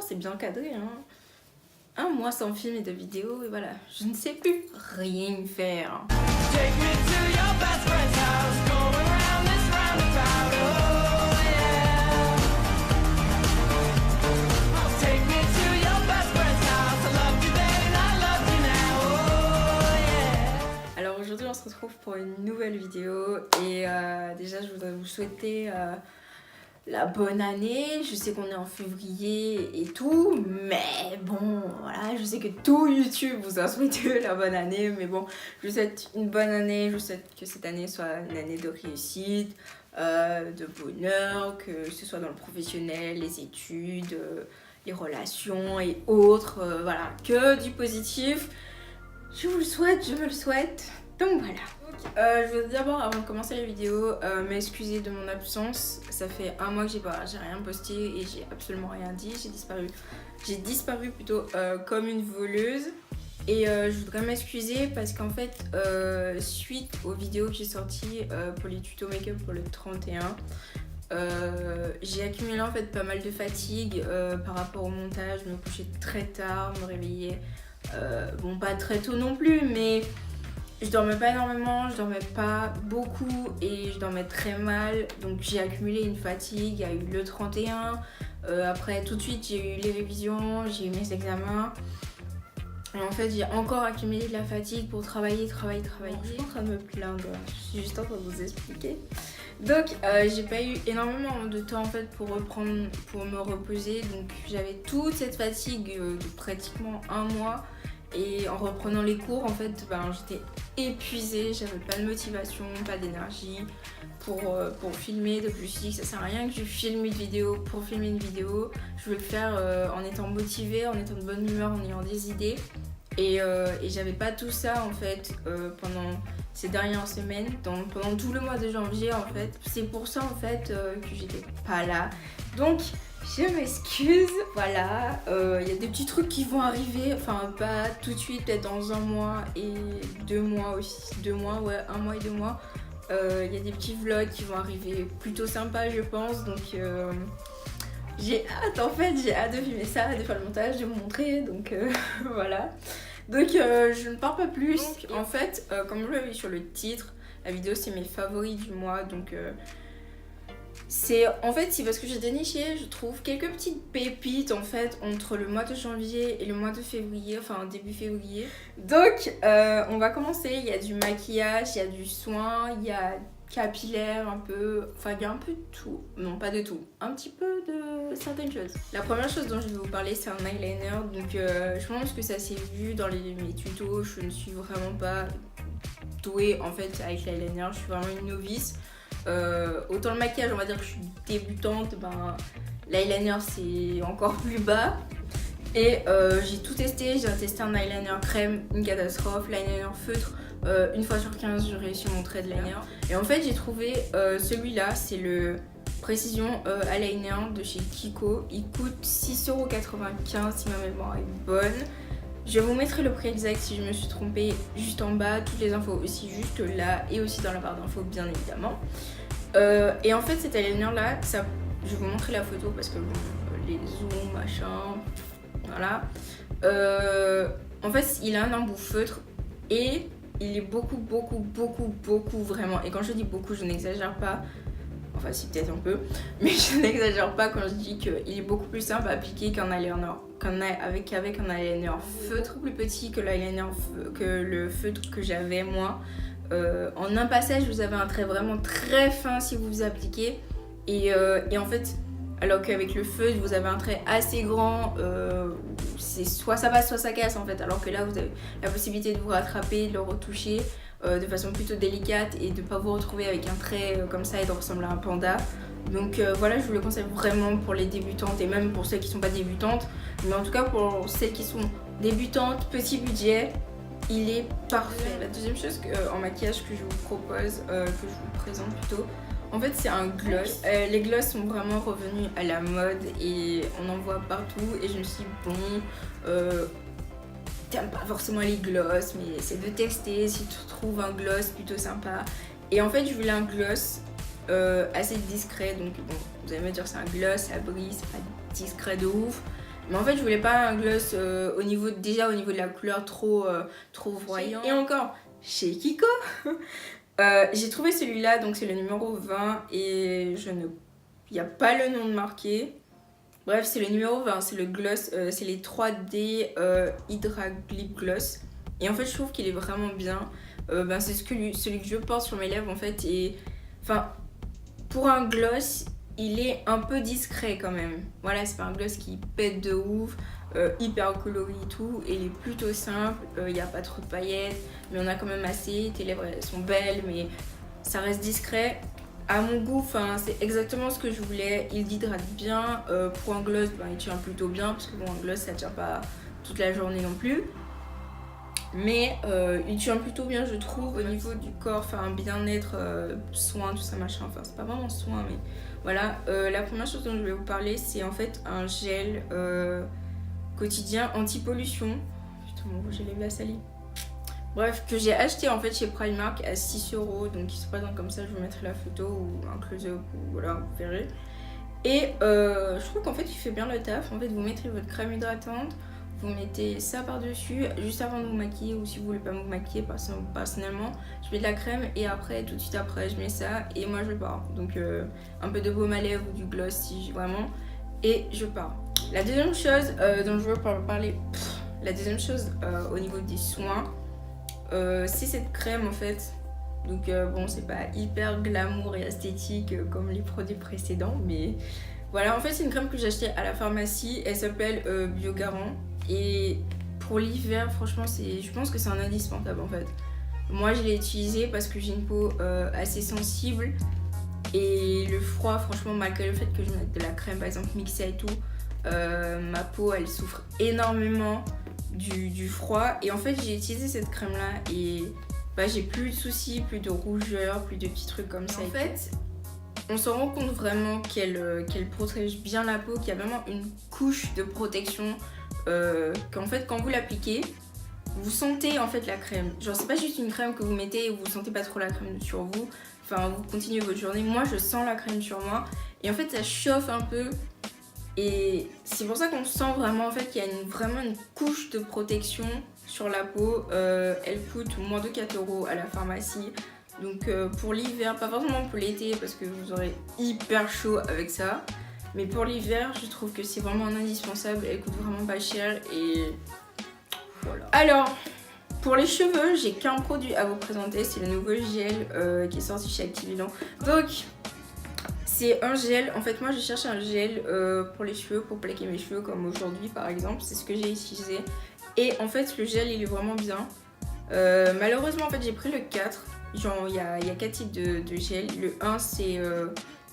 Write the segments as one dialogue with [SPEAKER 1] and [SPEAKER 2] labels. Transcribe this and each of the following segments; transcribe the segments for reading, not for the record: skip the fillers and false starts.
[SPEAKER 1] c'est bien cadré, hein. Un mois sans film et de vidéo, et voilà, je ne sais plus rien faire.
[SPEAKER 2] Take me to your best friend's house, going round this roundabout, oh yeah. Oh, take me to your best friend's house, I love you then, I love you now, oh yeah.
[SPEAKER 1] Alors aujourd'hui on se retrouve pour une nouvelle vidéo et déjà je voudrais vous souhaiter la bonne année. Je sais qu'on est en février et tout, mais bon voilà, je sais que tout YouTube vous a souhaité la bonne année, mais bon, je vous souhaite une bonne année, je vous souhaite que cette année soit une année de réussite, de bonheur, que ce soit dans le professionnel, les études, les relations et autres, voilà, que du positif. Je vous le souhaite, je me le souhaite. Donc voilà. Je veux dire avant de commencer la vidéo, m'excuser de mon absence. Ça fait un mois que j'ai rien posté et j'ai absolument rien dit. J'ai disparu plutôt comme une voleuse. Et je voudrais m'excuser parce qu'en fait, suite aux vidéos que j'ai sorties pour les tutos make-up pour le 31, j'ai accumulé en fait pas mal de fatigue par rapport au montage. Je me couchais très tard, me réveillais bon pas très tôt non plus, mais je dormais pas énormément, je dormais pas beaucoup et je dormais très mal, donc j'ai accumulé une fatigue. Il y a eu le 31, après tout de suite j'ai eu les révisions, j'ai eu mes examens. Et en fait j'ai encore accumulé de la fatigue pour travailler. Je suis pas en train de me plaindre, je suis juste en train de vous expliquer. Donc j'ai pas eu énormément de temps en fait pour reprendre, pour me reposer, donc j'avais toute cette fatigue de pratiquement un mois. Et en reprenant les cours, en fait, j'étais épuisée, j'avais pas de motivation, pas d'énergie pour filmer. Donc je me suis dit que ça sert à rien que je filme une vidéo pour filmer une vidéo. Je veux le faire en étant motivée, en étant de bonne humeur, en ayant des idées. Et j'avais pas tout ça en fait pendant ces dernières semaines, pendant tout le mois de janvier en fait. C'est pour ça en fait que j'étais pas là. Donc je m'excuse, voilà, y a des petits trucs qui vont arriver, enfin pas tout de suite, peut-être dans un mois et 2 mois aussi, 2 mois, ouais, 1 mois et 2 mois. Y a des petits vlogs qui vont arriver plutôt sympas je pense, donc j'ai hâte en fait, j'ai hâte de filmer ça, de faire le montage, de vous montrer, donc voilà. Donc je ne parle pas plus, en fait, comme vous l'avez vu sur le titre, la vidéo c'est mes favoris du mois, donc c'est parce que j'ai déniché, je trouve, quelques petites pépites en fait entre le mois de janvier et le mois de février, enfin début février. Donc on va commencer, il y a du maquillage, il y a du soin, il y a capillaire un peu, enfin il y a un peu de tout, non pas de tout, un petit peu de certaines choses. La première chose dont je vais vous parler c'est un eyeliner, donc je pense que ça s'est vu dans mes tutos, je ne suis vraiment pas douée en fait avec l'eyeliner, je suis vraiment une novice. Autant le maquillage on va dire que je suis débutante, l'eyeliner c'est encore plus bas. Et j'ai tout testé, j'ai testé un eyeliner crème, une catastrophe, l'eyeliner feutre, une fois sur 15 j'ai réussi mon trait de liner. Et en fait j'ai trouvé celui-là, c'est le Précision Eyeliner de chez Kiko. Il coûte 6,95€ si ma mémoire est bonne. Je vous mettrai le prix exact si je me suis trompée juste en bas, toutes les infos aussi juste là et aussi dans la barre d'infos bien évidemment. Et en fait cet eyeliner là, je vais vous montrer la photo parce que les zooms machin, voilà. En fait il a un embout feutre et il est beaucoup vraiment, et quand je dis beaucoup je n'exagère pas. Enfin si peut-être un peu, mais je n'exagère pas quand je dis qu'il est beaucoup plus simple à appliquer qu'un eyeliner, avec un eyeliner feutre plus petit que le feutre que j'avais moi. En un passage vous avez un trait vraiment très fin si vous vous appliquez, et en fait alors qu'avec le feutre vous avez un trait assez grand, c'est soit ça passe soit ça casse en fait, alors que là vous avez la possibilité de vous rattraper, de le retoucher de façon plutôt délicate et de ne pas vous retrouver avec un trait comme ça et de ressembler à un panda. Donc voilà, je vous le conseille vraiment pour les débutantes et même pour celles qui ne sont pas débutantes, mais en tout cas pour celles qui sont débutantes, petit budget, il est parfait. La deuxième chose en maquillage que je vous propose, que je vous présente plutôt, en fait c'est un gloss. Les gloss sont vraiment revenus à la mode et on en voit partout, et je me suis dit bon, t'aimes pas forcément les gloss, mais essaie de tester si tu trouves un gloss plutôt sympa. Et en fait je voulais un gloss assez discret, donc bon, vous allez me dire c'est un gloss, ça brille, c'est pas discret de ouf, Mais en fait, je voulais pas un gloss au niveau de la couleur trop voyant. Et encore, chez Kiko, j'ai trouvé celui-là, donc c'est le numéro 20 et il n'y a pas le nom de marqué. Bref, c'est le numéro 20, c'est le gloss, c'est les 3D Hydra Lip Gloss. Et en fait, je trouve qu'il est vraiment bien. C'est celui que je porte sur mes lèvres en fait. Et enfin, pour un gloss, il est un peu discret quand même. Voilà, c'est pas un gloss qui pète de ouf, hyper coloré et tout. Et il est plutôt simple, il n'y a pas trop de paillettes, mais on a quand même assez. Tes lèvres elles sont belles, mais ça reste discret. À mon goût, c'est exactement ce que je voulais. Il hydrate bien. Pour un gloss, il tient plutôt bien. Parce que bon, un gloss, ça tient pas toute la journée non plus. Mais il tient plutôt bien, je trouve, au niveau du corps. Enfin, bien-être, soin, tout ça, machin. Enfin, c'est pas vraiment soin, mais voilà. La première chose dont je vais vous parler, c'est en fait un gel quotidien anti-pollution. Putain, mon rouge, il est bien sali. Bref, que j'ai acheté en fait chez Primark à 6 €. Donc il se présente comme ça, je vous mettrai la photo ou un close-up ou voilà, vous verrez. Et je trouve qu'en fait il fait bien le taf. En fait vous mettrez votre crème hydratante, vous mettez ça par-dessus juste avant de vous maquiller, ou si vous voulez pas vous maquiller, personnellement je mets de la crème et après, tout de suite après, je mets ça et moi je pars. Donc un peu de baume à lèvres ou du gloss si j'ai vraiment, et je pars. La deuxième chose dont je veux parler, au niveau des soins, c'est cette crème en fait. Donc bon, c'est pas hyper glamour et esthétique comme les produits précédents, mais voilà, en fait c'est une crème que j'ai achetée à la pharmacie. Elle s'appelle Biogarant, et pour l'hiver franchement je pense que c'est un indispensable en fait. Moi je l'ai utilisée parce que j'ai une peau assez sensible, et le froid, franchement, malgré le fait que je mette de la crème par exemple mixée et tout, ma peau elle souffre énormément du froid. Et en fait j'ai utilisé cette crème là et j'ai plus de soucis, plus de rougeur, plus de petits trucs comme ça. En fait on se rend compte vraiment qu'elle protège bien la peau, qu'il y a vraiment une couche de protection, qu'en fait quand vous l'appliquez, vous sentez en fait la crème. Genre c'est pas juste une crème que vous mettez et vous sentez pas trop la crème sur vous. Enfin vous continuez votre journée, moi je sens la crème sur moi et en fait ça chauffe un peu. Et c'est pour ça qu'on sent vraiment en fait qu'il y a vraiment une couche de protection sur la peau. Elle coûte moins de 4 € à la pharmacie. Donc pour l'hiver, pas forcément pour l'été parce que vous aurez hyper chaud avec ça. Mais pour l'hiver, je trouve que c'est vraiment un indispensable. Elle coûte vraiment pas cher et voilà. Alors, pour les cheveux, j'ai qu'un produit à vous présenter. C'est le nouveau gel qui est sorti chez Activillon. Donc c'est un gel, en fait moi je cherche un gel pour les cheveux, pour plaquer mes cheveux comme aujourd'hui par exemple, c'est ce que j'ai utilisé. Et en fait le gel il est vraiment bien. Malheureusement en fait j'ai pris le 4, genre il y a 4 types de gel. Le 1 c'est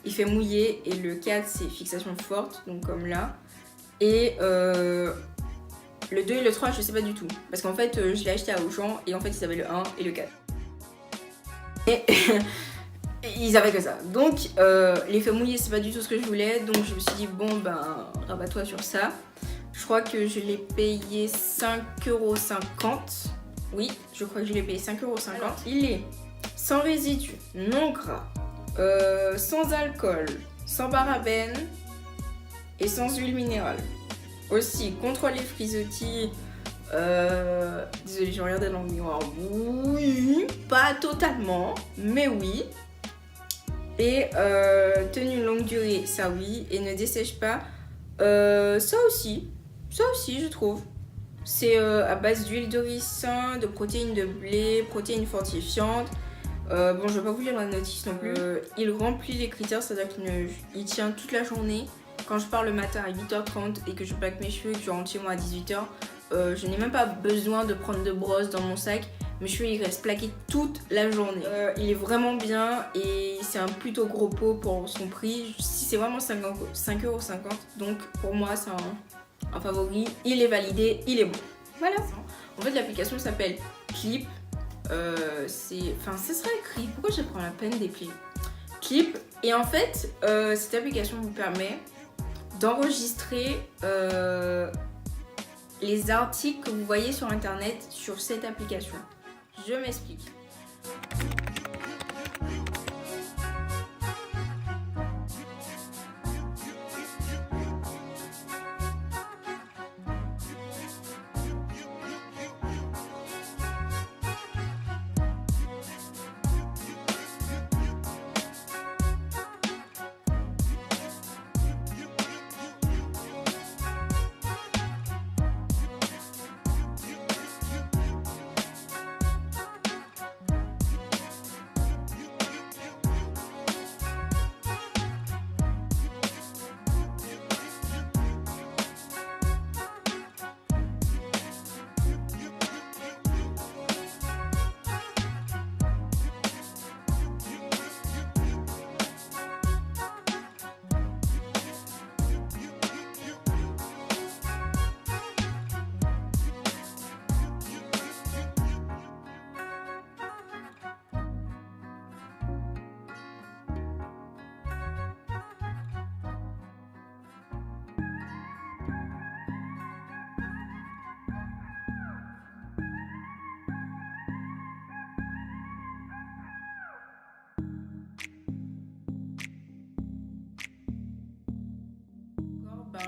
[SPEAKER 1] il fait mouiller et le 4 c'est fixation forte, donc comme là. Et le 2 et le 3 je sais pas du tout, parce qu'en fait je l'ai acheté à Auchan et en fait ils avaient le 1 et le 4. Et ils avaient que ça. Donc l'effet mouillé c'est pas du tout ce que je voulais. Donc je me suis dit bon rabat-toi sur ça. Je crois que je l'ai payé 5,50 €. Oui, je crois que je l'ai payé 5,50 €. Il est sans résidus, non gras, sans alcool, sans parabènes et sans huile minérale. Aussi contrôle les frisottis. Désolée, j'ai regardé dans le miroir. Oui, pas totalement, mais oui. Et tenue longue durée, ça oui, et ne dessèche pas, ça aussi je trouve. C'est à base d'huile de ricin, de protéines de blé, protéines fortifiantes. Bon, je vais pas vous lire la notice non plus. Il remplit les critères, c'est-à-dire qu'il tient toute la journée. Quand je pars le matin à 8h30 et que je plaque mes cheveux et que je rentre chez moi à 18h, je n'ai même pas besoin de prendre de brosse dans mon sac. Mes cheveux ils restent plaqués toute la journée. Il est vraiment bien et c'est un plutôt gros pot pour son prix. Si c'est vraiment 5,50 €, donc pour moi c'est un favori. Il est validé, il est bon. Voilà. En fait l'application s'appelle Clip. Ça sera écrit. Pourquoi je prends la peine d'écrire Clip. Et en fait cette application vous permet d'enregistrer les articles que vous voyez sur internet sur cette application. Je m'explique.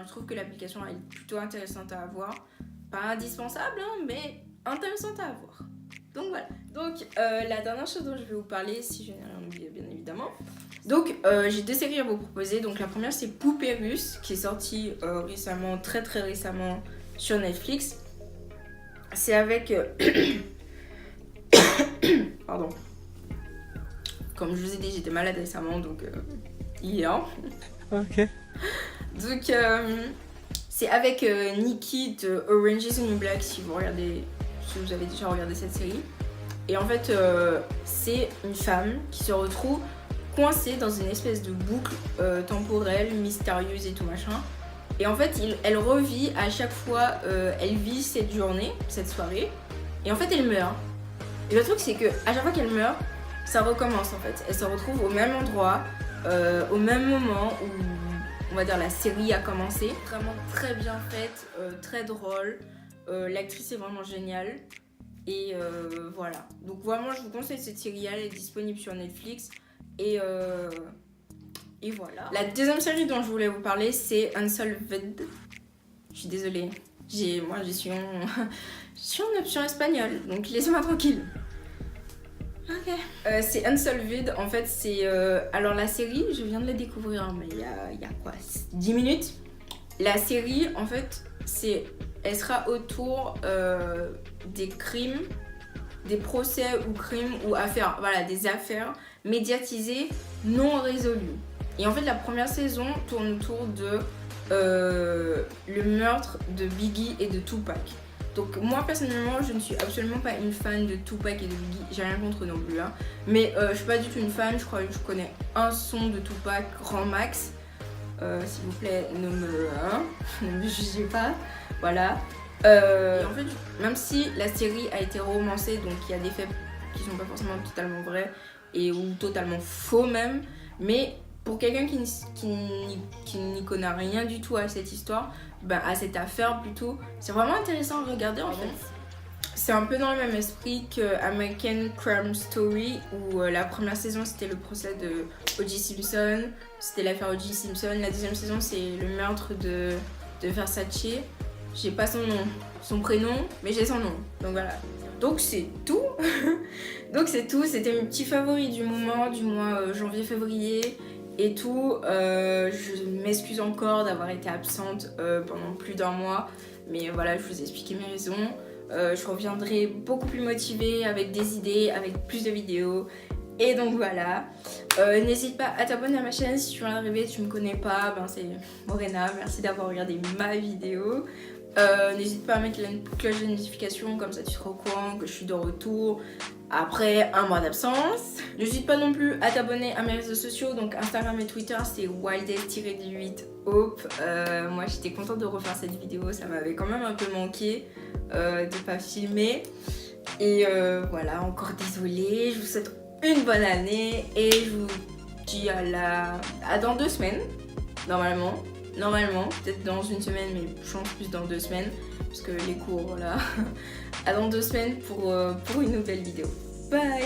[SPEAKER 1] je trouve que l'application est plutôt intéressante à avoir. Pas indispensable, hein, mais intéressante à avoir. Donc voilà. Donc la dernière chose dont je vais vous parler, si je n'ai rien oublié bien évidemment. Donc j'ai 2 séries à vous proposer. Donc la première c'est Poupée Russe qui est sortie récemment, très récemment sur Netflix. C'est avec... Pardon. Comme je vous ai dit, j'étais malade récemment, donc hier.
[SPEAKER 3] Ok.
[SPEAKER 1] Donc c'est avec Nikki de Orange is the New Black si vous avez déjà regardé cette série. Et en fait c'est une femme qui se retrouve coincée dans une espèce de boucle temporelle, mystérieuse et tout machin. Et en fait elle revit à chaque fois, elle vit cette journée, cette soirée, et en fait elle meurt. Et le truc c'est que à chaque fois qu'elle meurt, ça recommence en fait. Elle se retrouve au même endroit, au même moment où on va dire la série a commencé. Vraiment très bien faite, très drôle. L'actrice est vraiment géniale. Et voilà. Donc vraiment je vous conseille cette série, elle est disponible sur Netflix. Et voilà. La deuxième série dont je voulais vous parler c'est Unsolved. Je suis désolée. Je suis en option espagnole, donc laissez-moi tranquille. Ok. C'est Unsolved, en fait c'est... alors la série, je viens de la découvrir, hein, mais il y a quoi 10 minutes. La série, en fait, elle sera autour des crimes, des procès ou crimes ou affaires, voilà, des affaires médiatisées non résolues. Et en fait la première saison tourne autour de le meurtre de Biggie et de Tupac. Donc moi personnellement je ne suis absolument pas une fan de Tupac et de Biggie, j'ai rien contre eux non plus hein. Mais je suis pas du tout une fan, je crois que je connais un son de Tupac, Grand Max. S'il vous plaît ne me jugez pas, voilà. Et en fait même si la série a été romancée, donc il y a des faits qui sont pas forcément totalement vrais ou totalement faux même, mais pour quelqu'un qui n'y connaît rien du tout à cette histoire, à cette affaire plutôt, c'est vraiment intéressant à regarder en fait. C'est un peu dans le même esprit que American Crime Story où la première saison c'était le procès de O.J. Simpson, c'était l'affaire O.J. Simpson. La deuxième saison c'est le meurtre de Versace. J'ai pas son prénom, mais j'ai son nom. Donc voilà. Donc c'est tout. C'était mes petits favoris du moment, du mois janvier-février. Et tout, je m'excuse encore d'avoir été absente pendant plus d'1 mois. Mais voilà, je vous ai expliqué mes raisons. Je reviendrai beaucoup plus motivée, avec des idées, avec plus de vidéos. Et donc voilà. N'hésite pas à t'abonner à ma chaîne si tu viens d'arriver, tu me connais pas. C'est Morena, merci d'avoir regardé ma vidéo. N'hésite pas à mettre la cloche de notification, comme ça tu seras au courant que je suis de retour après 1 mois d'absence. N'hésite pas non plus à t'abonner à mes réseaux sociaux, donc Instagram et Twitter c'est wildest-8hope. Moi j'étais contente de refaire cette vidéo, ça m'avait quand même un peu manqué de pas filmer. Et voilà, encore désolée, je vous souhaite une bonne année et je vous dis à dans 2 semaines, normalement, peut-être dans 1 semaine, mais je pense plus dans 2 semaines, parce que les cours, voilà. À dans 2 semaines pour une nouvelle vidéo. Bye!